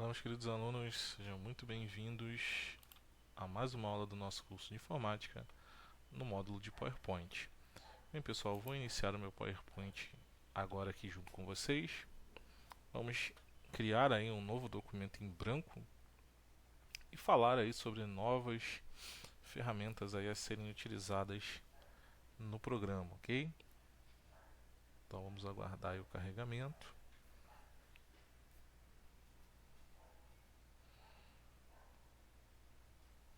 Olá, meus queridos alunos, sejam muito bem-vindos a mais uma aula do nosso curso de informática no módulo de PowerPoint. Bem, pessoal, vou iniciar o meu PowerPoint agora aqui junto com vocês. Vamos criar aí um novo documento em branco e falar aí sobre novas ferramentas aí a serem utilizadas no programa, ok? Então vamos aguardar aí o carregamento.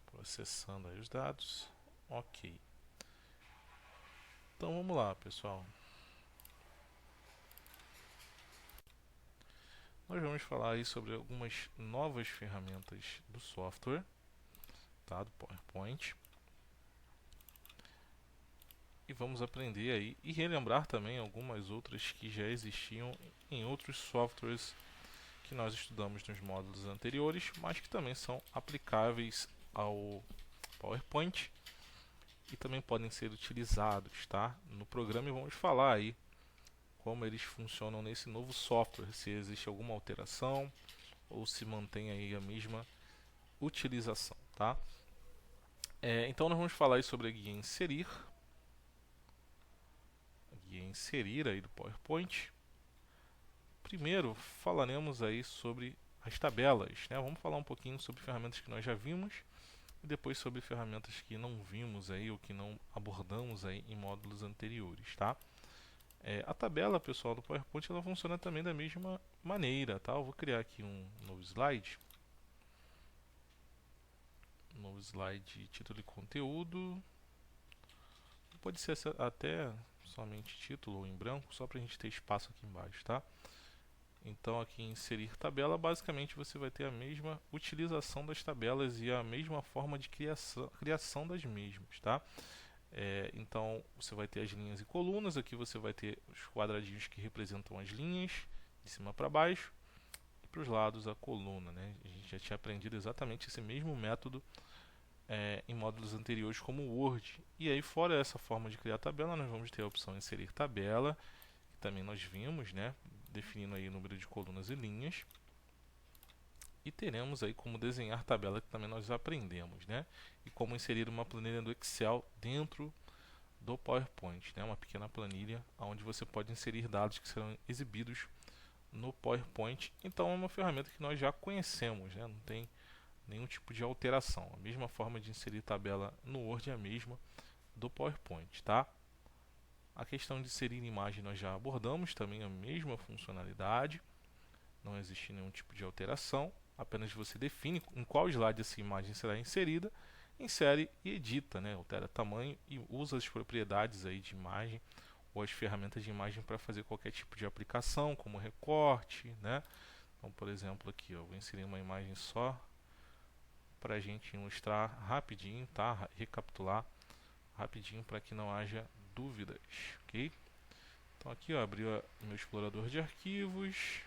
Processando aí os dados. Ok. Então vamos lá, pessoal. Nós vamos falar aí sobre algumas novas ferramentas do software, tá, do PowerPoint. E vamos aprender aí e relembrar também algumas outras que já existiam em outros softwares que nós estudamos nos módulos anteriores, mas que também são aplicáveis ao PowerPoint e também podem ser utilizados, tá, no programa. E vamos falar aí como eles funcionam nesse novo software, se existe alguma alteração ou se mantém aí a mesma utilização, tá? Então nós vamos falar aí sobre a guia inserir, aí do PowerPoint. Primeiro falaremos aí sobre as tabelas, né? Vamos falar um pouquinho sobre ferramentas que nós já vimos e depois sobre ferramentas que não vimos aí ou que não abordamos aí em módulos anteriores, tá? A tabela, pessoal, do PowerPoint, ela funciona também da mesma maneira, tá? Eu vou criar aqui um novo slide. Novo slide, título e conteúdo. Pode ser até somente título ou em branco, só para a gente ter espaço aqui embaixo, tá? Então aqui em inserir tabela, basicamente você vai ter a mesma utilização das tabelas e a mesma forma de criação das mesmas, tá? Então você vai ter as linhas e colunas, aqui você vai ter os quadradinhos que representam as linhas, de cima para baixo, e para os lados a coluna, né? A gente já tinha aprendido exatamente esse mesmo método em módulos anteriores como o Word. E aí, fora essa forma de criar tabela, nós vamos ter a opção inserir tabela, que também nós vimos, né, definindo aí o número de colunas e linhas. E teremos aí como desenhar tabela, que também nós aprendemos, né, e como inserir uma planilha do Excel dentro do PowerPoint, né, uma pequena planilha onde você pode inserir dados que serão exibidos no PowerPoint. Então é uma ferramenta que nós já conhecemos, né, não tem nenhum tipo de alteração. A mesma forma de inserir tabela no Word é a mesma do PowerPoint, tá? A questão de inserir imagem nós já abordamos, também a mesma funcionalidade. Não existe nenhum tipo de alteração. Apenas você define em qual slide essa imagem será inserida, insere e edita, né? Altera tamanho e usa as propriedades aí de imagem ou as ferramentas de imagem para fazer qualquer tipo de aplicação, como recorte, né? Então, por exemplo, aqui eu vou inserir uma imagem só para a gente ilustrar rapidinho, tá? Recapitular rapidinho para que não haja dúvidas, ok? Então aqui eu abri o meu explorador de arquivos,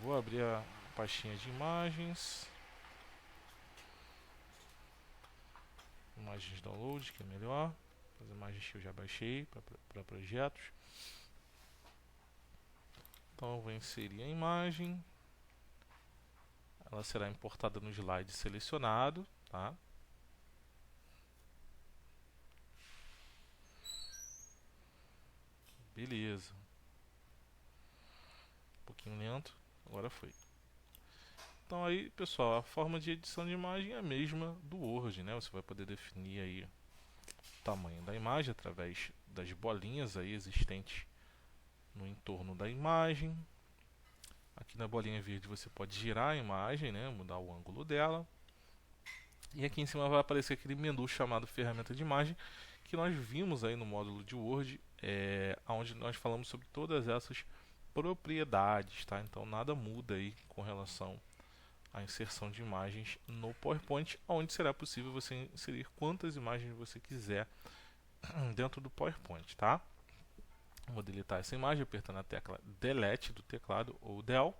vou abrir a pastinha de imagens, imagens download, que é melhor, as imagens que eu já baixei para projetos. Então eu vou inserir a imagem, ela será importada no slide selecionado, tá? Beleza. Um pouquinho lento, agora foi. Então aí, pessoal, a forma de edição de imagem é a mesma do Word, né? Você vai poder definir aí o tamanho da imagem através das bolinhas aí existentes no entorno da imagem. Aqui na bolinha verde você pode girar a imagem, né? Mudar o ângulo dela. E aqui em cima vai aparecer aquele menu chamado ferramenta de imagem, que nós vimos aí no módulo de Word, onde nós falamos sobre todas essas propriedades, tá? Então nada muda aí com relação à inserção de imagens no PowerPoint, onde será possível você inserir quantas imagens você quiser dentro do PowerPoint, tá? Vou deletar essa imagem apertando a tecla Delete do teclado ou Del.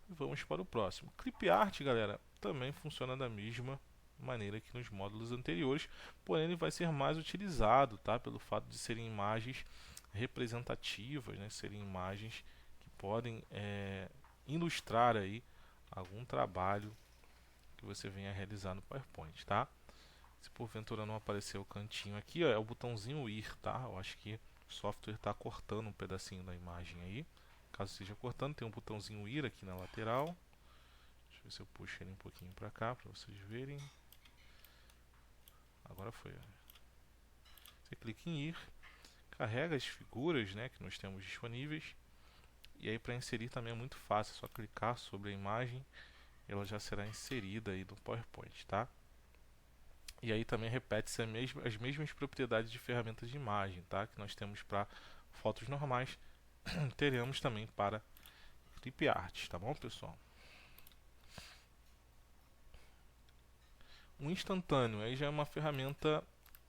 E vamos para o próximo. Clip Art, galera, também funciona da mesma maneira que nos módulos anteriores, porém ele vai ser mais utilizado, tá? Pelo fato de serem imagens representativas, né? Serem imagens que podem ilustrar aí algum trabalho que você venha realizar no PowerPoint, tá? Se porventura não aparecer o cantinho aqui, ó, é o botãozinho ir, tá? Eu acho que o software está cortando um pedacinho da imagem aí. Caso esteja cortando, tem um botãozinho ir aqui na lateral. Deixa eu ver se eu puxo ele um pouquinho para cá para vocês verem. Agora foi. Você clica em ir, carrega as figuras, né, que nós temos disponíveis. E aí para inserir também é muito fácil, é só clicar sobre a imagem, ela já será inserida aí no PowerPoint, tá? E aí também repete-se as mesmas propriedades de ferramentas de imagem, tá? Que nós temos para fotos normais, teremos também para clip art, tá bom, pessoal? O instantâneo aí já é uma ferramenta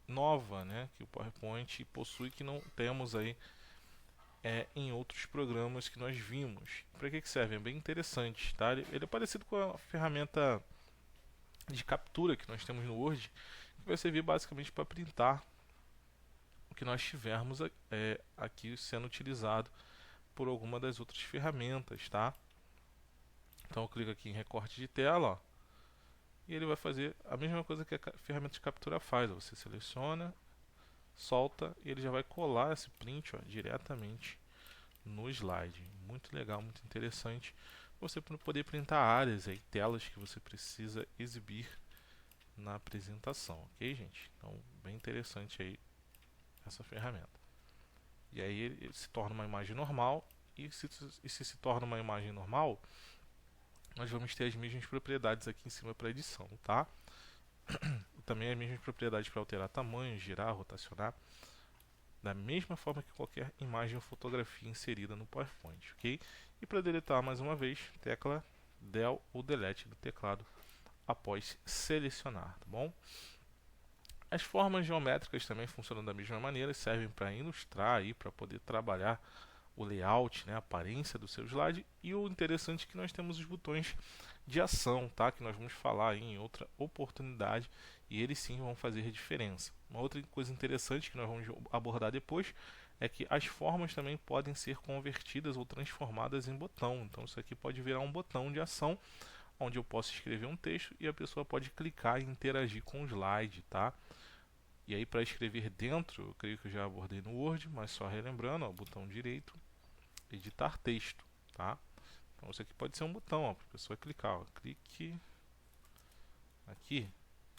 nova, né, que o PowerPoint possui, que não temos aí em outros programas que nós vimos. Para que serve? É bem interessante, tá? Ele é parecido com a ferramenta de captura que nós temos no Word, que vai servir basicamente para printar o que nós tivermos aqui sendo utilizado por alguma das outras ferramentas, tá? Então eu clico aqui em recorte de tela, ó, e ele vai fazer a mesma coisa que a ferramenta de captura faz. Você seleciona, solta e ele já vai colar esse print, ó, diretamente no slide. Muito legal, muito interessante. Você poder printar áreas e telas que você precisa exibir na apresentação, ok, gente? Então, bem interessante aí essa ferramenta. E aí ele se torna uma imagem normal, e se torna uma imagem normal, nós vamos ter as mesmas propriedades aqui em cima para edição, tá? Também as mesmas propriedades para alterar tamanho, girar, rotacionar, da mesma forma que qualquer imagem ou fotografia inserida no PowerPoint, ok? E para deletar mais uma vez, tecla Del ou Delete do teclado após selecionar, tá bom? As formas geométricas também funcionam da mesma maneira, servem para ilustrar aí, para poder trabalhar o layout, né, a aparência do seu slide. E o interessante é que nós temos os botões de ação, tá? Que nós vamos falar aí em outra oportunidade, e eles sim vão fazer diferença. Uma outra coisa interessante que nós vamos abordar depois é que as formas também podem ser convertidas ou transformadas em botão. Então isso aqui pode virar um botão de ação, onde eu posso escrever um texto e a pessoa pode clicar e interagir com o slide, tá? E aí para escrever dentro, eu creio que eu já abordei no Word, mas só relembrando, ó, botão direito, editar texto, tá? Então isso aqui pode ser um botão, para a pessoa clicar, ó, clique aqui,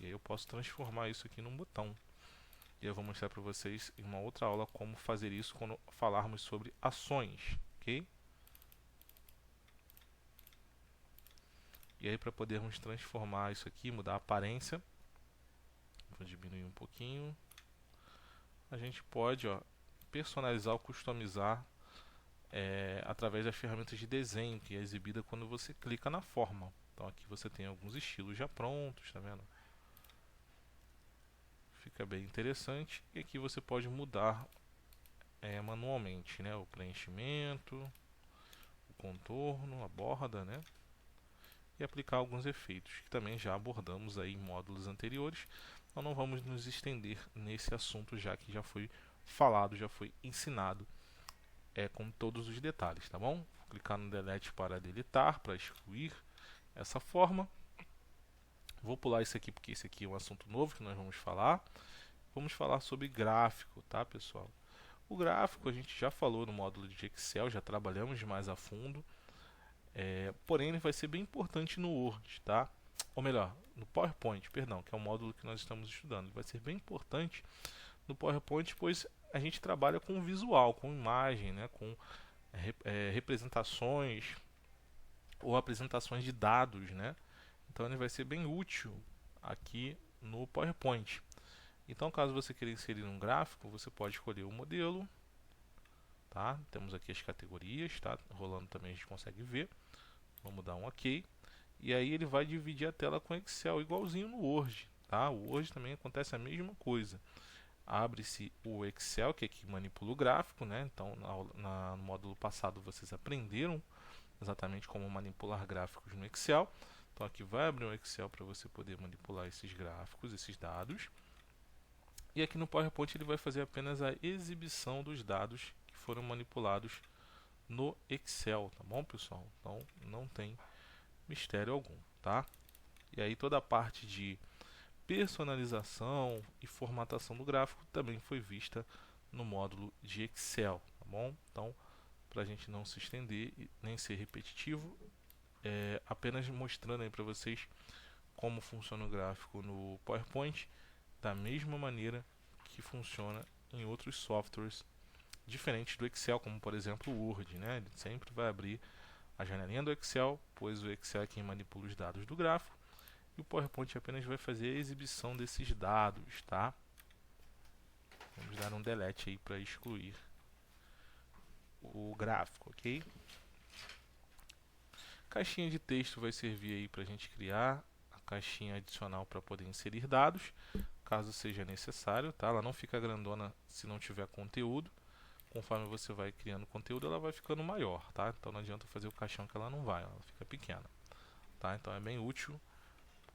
e aí eu posso transformar isso aqui num botão. E eu vou mostrar para vocês em uma outra aula como fazer isso quando falarmos sobre ações, ok? E aí para podermos transformar isso aqui, mudar a aparência, vou diminuir um pouquinho, a gente pode, ó, personalizar ou customizar através das ferramentas de desenho, que é exibida quando você clica na forma. Então aqui você tem alguns estilos já prontos, tá vendo? Fica bem interessante. E aqui você pode mudar manualmente, né? O preenchimento, o contorno, a borda, né? E aplicar alguns efeitos que também já abordamos aí em módulos anteriores. Então não vamos nos estender nesse assunto, já que já foi falado, já foi ensinado com todos os detalhes, tá bom? Vou clicar no delete para deletar, para excluir essa forma. Vou pular isso aqui porque esse aqui é um assunto novo que nós vamos falar. Vamos falar sobre gráfico, tá, pessoal? O gráfico a gente já falou no módulo de Excel, já trabalhamos mais a fundo. Porém, ele vai ser bem importante no Word, tá? Ou melhor, no PowerPoint, perdão, que é o módulo que nós estamos estudando. Ele vai ser bem importante no PowerPoint, pois a gente trabalha com visual, com imagem, né? Com representações ou apresentações de dados, né? Então ele vai ser bem útil aqui no PowerPoint. Então, caso você queira inserir um gráfico, você pode escolher o modelo, tá? Temos aqui as categorias, tá? Rolando também a gente consegue ver. Vamos dar um OK. E aí ele vai dividir a tela com Excel, igualzinho no Word, tá? O Word também acontece a mesma coisa. Abre-se o Excel, que é que manipula o gráfico, né? Então, no módulo passado vocês aprenderam exatamente como manipular gráficos no Excel. Então aqui vai abrir um Excel para você poder manipular esses gráficos, esses dados. E aqui no PowerPoint ele vai fazer apenas a exibição dos dados que foram manipulados no Excel, tá bom, pessoal? Então não tem mistério algum, tá? E aí toda a parte de personalização e formatação do gráfico também foi vista no módulo de Excel, tá bom? Então, para a gente não se estender e nem ser repetitivo, apenas mostrando aí para vocês como funciona o gráfico no PowerPoint, da mesma maneira que funciona em outros softwares diferentes do Excel, como por exemplo o Word, né? Ele sempre vai abrir a janelinha do Excel, pois o Excel é quem manipula os dados do gráfico, e o PowerPoint apenas vai fazer a exibição desses dados, tá? Vamos dar um delete aí para excluir o gráfico, ok? Caixinha de texto vai servir aí para a gente criar a caixinha adicional para poder inserir dados, caso seja necessário, tá? Ela não fica grandona se não tiver conteúdo. Conforme você vai criando conteúdo, ela vai ficando maior, tá? Então não adianta fazer o caixão que ela não vai, ela fica pequena, tá? Então é bem útil.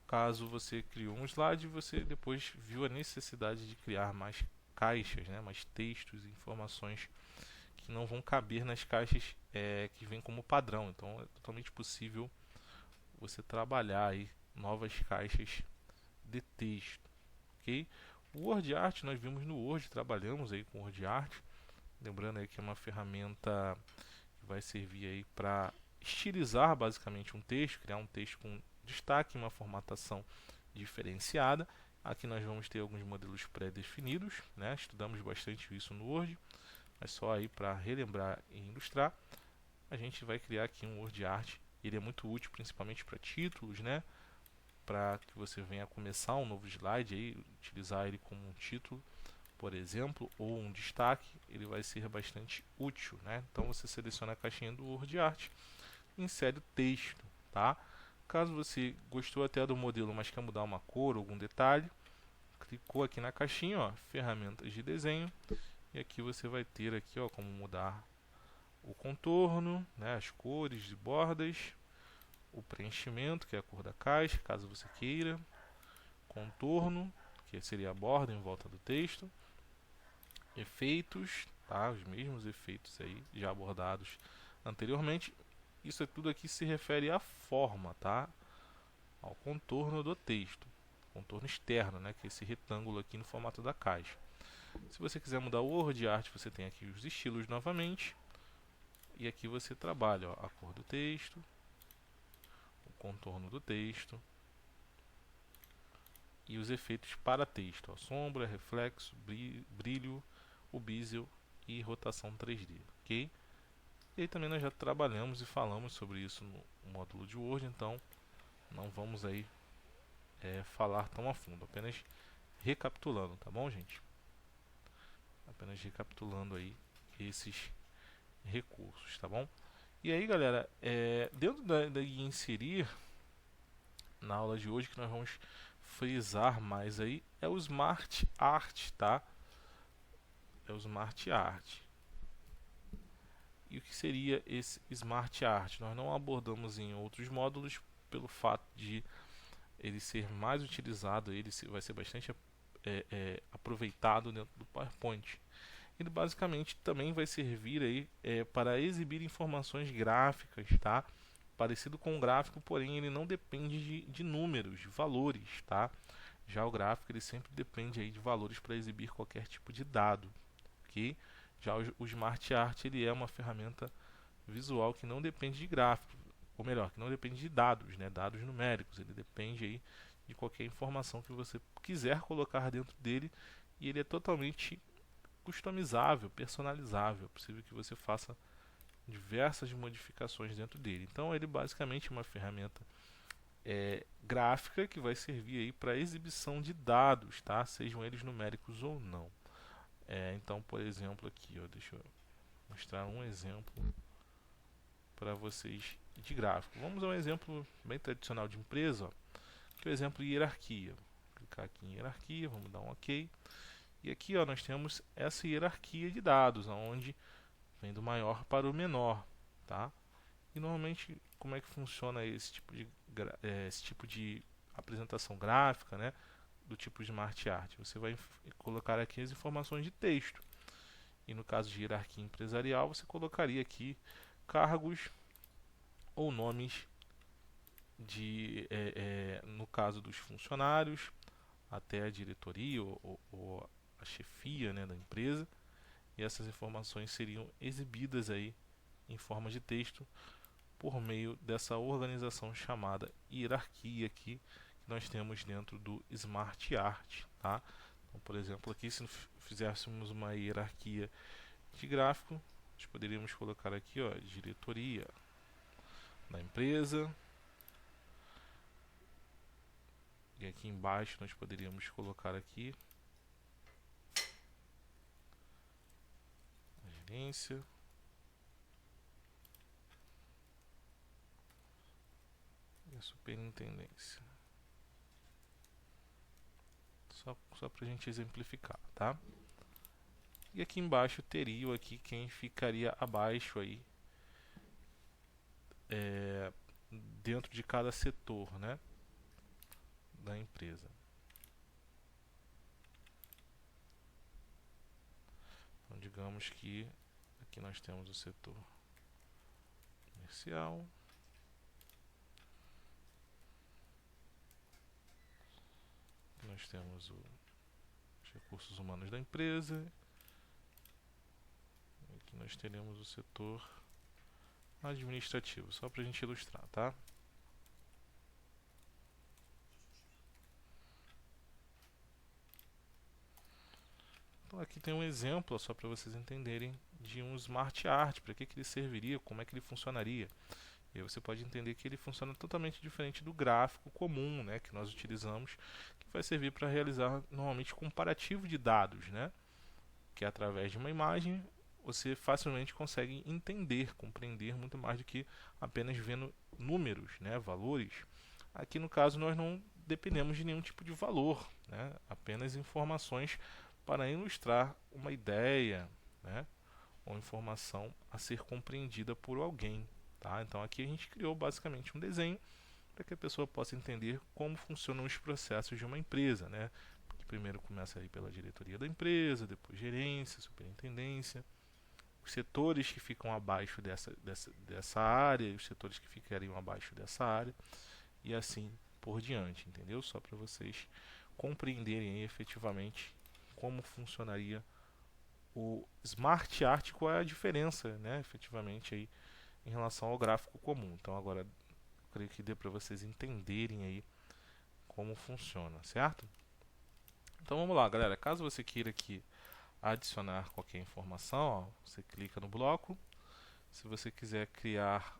Caso você criou um slide, você depois viu a necessidade de criar mais caixas, né? Mais textos e informações que não vão caber nas caixas que vem como padrão. Então é totalmente possível você trabalhar aí novas caixas de texto, ok? O Word Art nós vimos no Word, trabalhamos aí com o Word Art, lembrando aí que é uma ferramenta que vai servir aí para estilizar basicamente um texto, criar um texto com destaque, uma formatação diferenciada. Aqui nós vamos ter alguns modelos pré-definidos, né? Estudamos bastante isso no Word, mas só aí para relembrar e ilustrar, a gente vai criar aqui um Word Art. Ele é muito útil principalmente para títulos, né? Para que você venha começar um novo slide aí, utilizar ele como um título, por exemplo, ou um destaque, ele vai ser bastante útil, né? Então você seleciona a caixinha do Word Art, insere o texto, tá? Caso você gostou até do modelo, mas quer mudar uma cor ou algum detalhe, clicou aqui na caixinha, ó, ferramentas de desenho, e aqui você vai ter aqui, ó, como mudar o contorno, né, as cores de bordas, o preenchimento, que é a cor da caixa, caso você queira, contorno, que seria a borda em volta do texto, efeitos, tá, os mesmos efeitos aí já abordados anteriormente. Isso é tudo aqui se refere à forma, tá? Ao contorno do texto, contorno externo, né, que é esse retângulo aqui no formato da caixa. Se você quiser mudar o Word Art, você tem aqui os estilos novamente. E aqui você trabalha, ó, a cor do texto, o contorno do texto e os efeitos para texto, ó, sombra, reflexo, brilho, o bezel e rotação 3D, ok? E aí também nós já trabalhamos e falamos sobre isso no módulo de Word, então não vamos aí falar tão a fundo, apenas recapitulando, tá bom, gente? Apenas recapitulando aí esses recursos, tá bom? E aí, galera, dentro da inserir, na aula de hoje, que nós vamos frisar mais aí, é o Smart Art, tá? É o Smart Art. E o que seria esse Smart Art? Nós não abordamos em outros módulos pelo fato de ele ser mais utilizado, ele vai ser bastante aproveitado dentro do PowerPoint. Ele basicamente também vai servir aí para exibir informações gráficas, tá? Parecido com o gráfico, porém ele não depende de números, de valores, tá? Já o gráfico ele sempre depende aí de valores para exibir qualquer tipo de dado, ok? Já o Smart Art ele é uma ferramenta visual que não depende de gráfico, ou melhor, que não depende de dados, né? Dados numéricos. Ele depende aí de qualquer informação que você quiser colocar dentro dele, e ele é totalmente customizável, personalizável. É possível que você faça diversas modificações dentro dele. Então ele basicamente é uma ferramenta gráfica que vai servir aí para exibição de dados, tá? Sejam eles numéricos ou não. Então, por exemplo, aqui, ó, deixa eu mostrar um exemplo para vocês de gráfico. Vamos a um exemplo bem tradicional de empresa, ó, que é o exemplo de hierarquia. Vou clicar aqui em hierarquia, vamos dar um OK. E aqui, ó, nós temos essa hierarquia de dados, onde vem do maior para o menor, tá? E normalmente, como é que funciona esse tipo de apresentação gráfica, né? Do tipo Smart Art? Você vai colocar aqui as informações de texto. E no caso de hierarquia empresarial, você colocaria aqui cargos ou nomes no caso dos funcionários, até a diretoria ou a chefia, né, da empresa, e essas informações seriam exibidas aí em forma de texto por meio dessa organização chamada hierarquia aqui que nós temos dentro do Smart Art, tá? Então, por exemplo, aqui se fizéssemos uma hierarquia de gráfico, nós poderíamos colocar aqui, ó, diretoria da empresa, e aqui embaixo nós poderíamos colocar aqui a gerência, e a superintendência. Só para a gente exemplificar, tá? E aqui embaixo teria aqui quem ficaria abaixo aí dentro de cada setor, né, da empresa. Então, digamos que aqui nós temos o setor comercial, nós temos os recursos humanos da empresa, aqui nós teremos o setor administrativo, só para a gente ilustrar, tá? Então aqui tem um exemplo, só para vocês entenderem, de um Smart Art, para que ele serviria, como é que ele funcionaria. E aí você pode entender que ele funciona totalmente diferente do gráfico comum, né, que nós utilizamos, que vai servir para realizar normalmente comparativo de dados, né, que através de uma imagem você facilmente consegue entender, compreender muito mais do que apenas vendo números, né, valores. Aqui no caso nós não dependemos de nenhum tipo de valor, né, apenas informações para ilustrar uma ideia, né, ou informação a ser compreendida por alguém. Tá? Então aqui a gente criou basicamente um desenho para que a pessoa possa entender como funcionam os processos de uma empresa, né? Que primeiro começa aí pela diretoria da empresa, depois gerência, superintendência, os setores que ficam abaixo dessa área, e os setores que ficariam abaixo dessa área, e assim por diante, entendeu? Só para vocês compreenderem aí, efetivamente como funcionaria o Smart Art, qual é a diferença, né, efetivamente aí em relação ao gráfico comum. Então agora eu creio que dê para vocês entenderem aí como funciona, certo? Então vamos lá, galera. Caso você queira aqui adicionar qualquer informação, ó, você clica no bloco. Se você quiser criar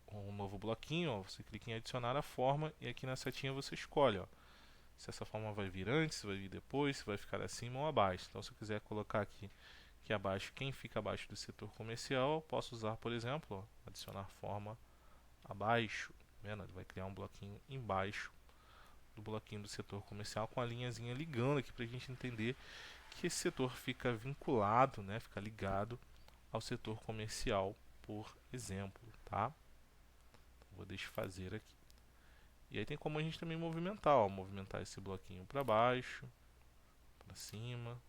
um novo bloquinho, ó, você clica em adicionar a forma e aqui na setinha você escolhe, ó, se essa forma vai vir antes, se vai vir depois, se vai ficar acima ou abaixo. Então se eu quiser colocar aqui que abaixo, quem fica abaixo do setor comercial, eu posso usar, por exemplo, ó, adicionar forma abaixo, vendo? Ele vai criar um bloquinho embaixo do bloquinho do setor comercial com a linhazinha ligando aqui para a gente entender que esse setor fica vinculado, né, fica ligado ao setor comercial, por exemplo, tá? Então, vou desfazer aqui. E aí tem como a gente também movimentar, ó, movimentar esse bloquinho para baixo, para cima,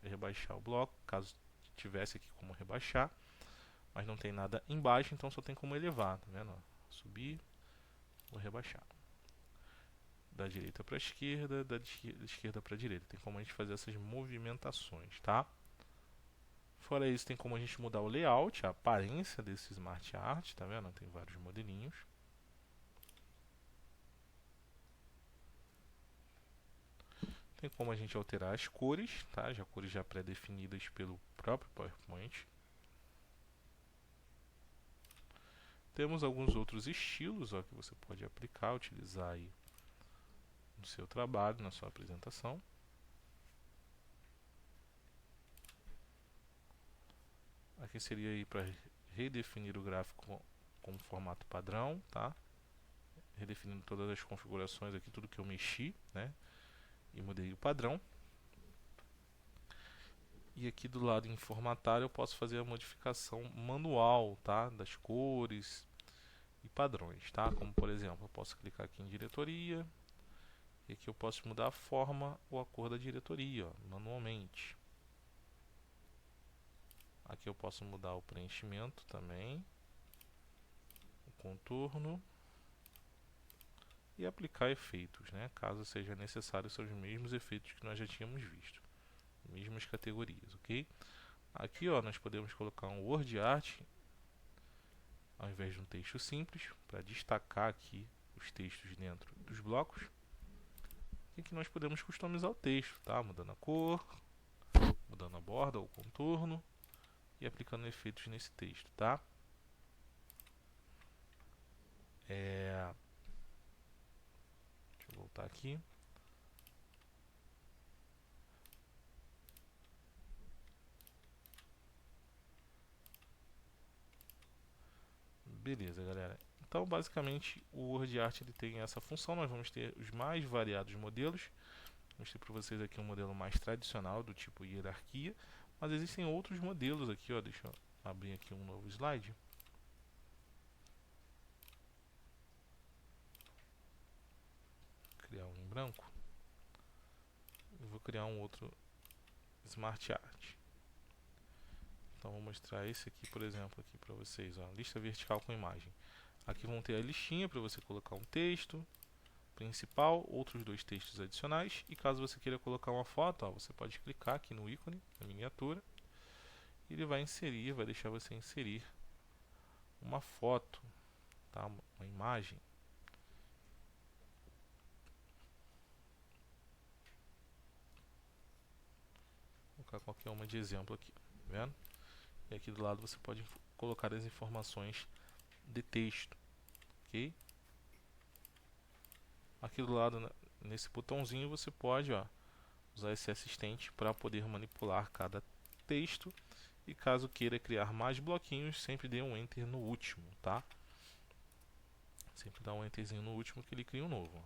rebaixar o bloco, caso tivesse aqui como rebaixar, mas não tem nada embaixo, então só tem como elevar, tá vendo? Subir ou rebaixar. Da direita para a esquerda, da esquerda para a direita. Tem como a gente fazer essas movimentações, tá? Fora isso, tem como a gente mudar o layout, a aparência desse Smart Art, tá vendo? Tem vários modelinhos. Tem como a gente alterar as cores, tá? Já cores já pré-definidas pelo próprio PowerPoint. Temos alguns outros estilos, ó, que você pode aplicar, utilizar aí no seu trabalho, na sua apresentação. Aqui seria aí para redefinir o gráfico como formato padrão, tá? Redefinindo todas as configurações aqui, tudo que eu mexi, né? E mudei o padrão. E aqui do lado em formatar eu posso fazer a modificação manual, tá? Das cores e padrões, tá? Como por exemplo, eu posso clicar aqui em diretoria e aqui eu posso mudar a forma ou a cor da diretoria, ó, manualmente. Aqui eu posso mudar o preenchimento também, o contorno e aplicar efeitos, né? Caso seja necessário, são os mesmos efeitos que nós já tínhamos visto, mesmas categorias, ok? Aqui, ó, nós podemos colocar um word art ao invés de um texto simples, para destacar aqui os textos dentro dos blocos. E aqui nós podemos customizar o texto, tá? Mudando a cor, mudando a borda, o contorno e aplicando efeitos nesse texto, tá? Deixa eu voltar aqui. Beleza, galera. Então, basicamente, o WordArt ele tem essa função. Nós vamos ter os mais variados modelos. Vamos ter para vocês aqui um modelo mais tradicional, do tipo hierarquia. Mas existem outros modelos aqui, ó. Deixa eu abrir aqui um novo slide. Criar um em branco. Eu vou criar um outro Smart Art. Então, vou mostrar esse aqui, por exemplo, aqui para vocês, ó. Lista vertical com imagem. Aqui vão ter a listinha para você colocar um texto principal, outros dois textos adicionais, e caso você queira colocar uma foto, ó, você pode clicar aqui no ícone, na miniatura, e ele vai inserir, vai deixar você inserir uma foto, tá? Uma imagem. Vou colocar qualquer uma de exemplo aqui, tá vendo? E aqui do lado você pode colocar as informações de texto, ok? Aqui do lado, nesse botãozinho, você pode, ó, usar esse assistente para poder manipular cada texto. E caso queira criar mais bloquinhos, sempre dê um Enter no último, tá? Sempre dá um Enterzinho no último que ele cria um novo. Ó.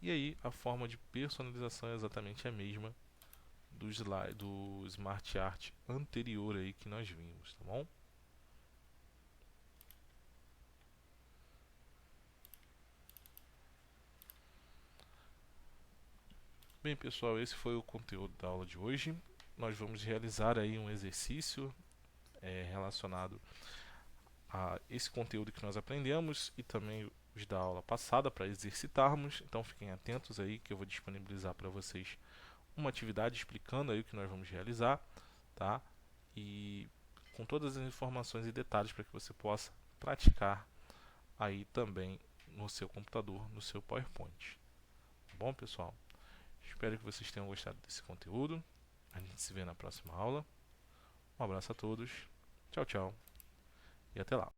E aí, a forma de personalização é exatamente a mesma do Smart Art anterior aí que nós vimos, tá bom? Bem, pessoal, esse foi o conteúdo da aula de hoje. Nós vamos realizar aí um exercício relacionado a esse conteúdo que nós aprendemos e também os da aula passada para exercitarmos. Então fiquem atentos aí que eu vou disponibilizar para vocês uma atividade explicando aí o que nós vamos realizar, tá? E com todas as informações e detalhes para que você possa praticar aí também no seu computador, no seu PowerPoint. Tá bom, pessoal? Espero que vocês tenham gostado desse conteúdo. A gente se vê na próxima aula. Um abraço a todos. Tchau, tchau. E até lá.